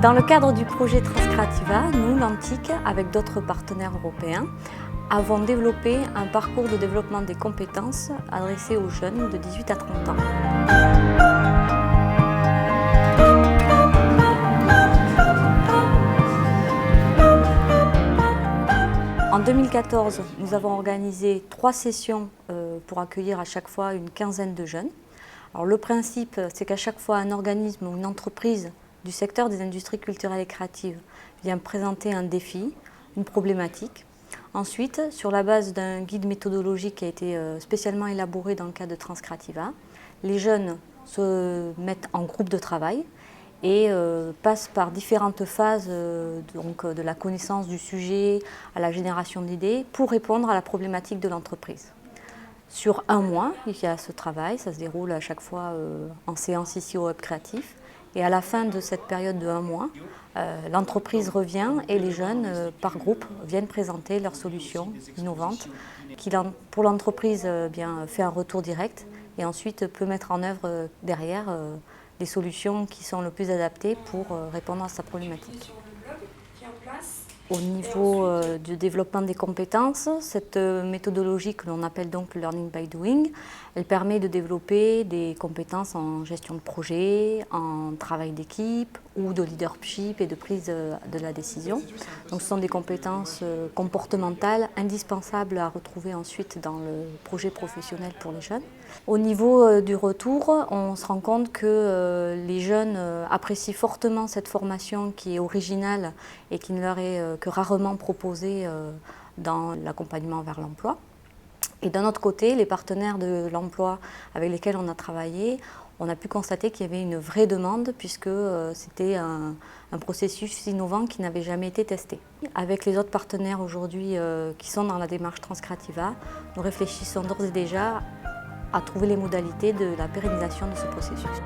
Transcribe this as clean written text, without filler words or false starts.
Dans le cadre du projet Transcreativa, nous, l'Antic, avec d'autres partenaires européens, avons développé un parcours de développement des compétences adressé aux jeunes de 18 à 30 ans. En 2014, nous avons organisé 3 sessions pour accueillir à chaque fois une quinzaine de jeunes. Alors, le principe, c'est qu'à chaque fois, un organisme ou une entreprise du secteur des industries culturelles et créatives vient présenter un défi, une problématique. Ensuite, sur la base d'un guide méthodologique qui a été spécialement élaboré dans le cadre de Transcreativa, les jeunes se mettent en groupe de travail et passent par différentes phases de la connaissance du sujet à la génération d'idées pour répondre à la problématique de l'entreprise. Sur un mois, il y a ce travail, ça se déroule à chaque fois en séance ici au Hub Créatif. Et à la fin de cette période de 1 mois, l'entreprise revient et les jeunes, par groupe, viennent présenter leurs solutions innovantes qui, pour l'entreprise, fait un retour direct et ensuite peut mettre en œuvre derrière les solutions qui sont le plus adaptées pour répondre à sa problématique. Au niveau du développement des compétences, cette méthodologie que l'on appelle donc le Learning by Doing, elle permet de développer des compétences en gestion de projet, en travail d'équipe ou de leadership et de prise de la décision. Donc ce sont des compétences comportementales indispensables à retrouver ensuite dans le projet professionnel pour les jeunes. Au niveau du retour, on se rend compte que les jeunes apprécient fortement cette formation qui est originale et qui ne leur est que rarement proposée dans l'accompagnement vers l'emploi. Et d'un autre côté, les partenaires de l'emploi avec lesquels on a travaillé, on a pu constater qu'il y avait une vraie demande puisque c'était un processus innovant qui n'avait jamais été testé. Avec les autres partenaires aujourd'hui qui sont dans la démarche Transcreativa, nous réfléchissons d'ores et déjà à trouver les modalités de la pérennisation de ce processus.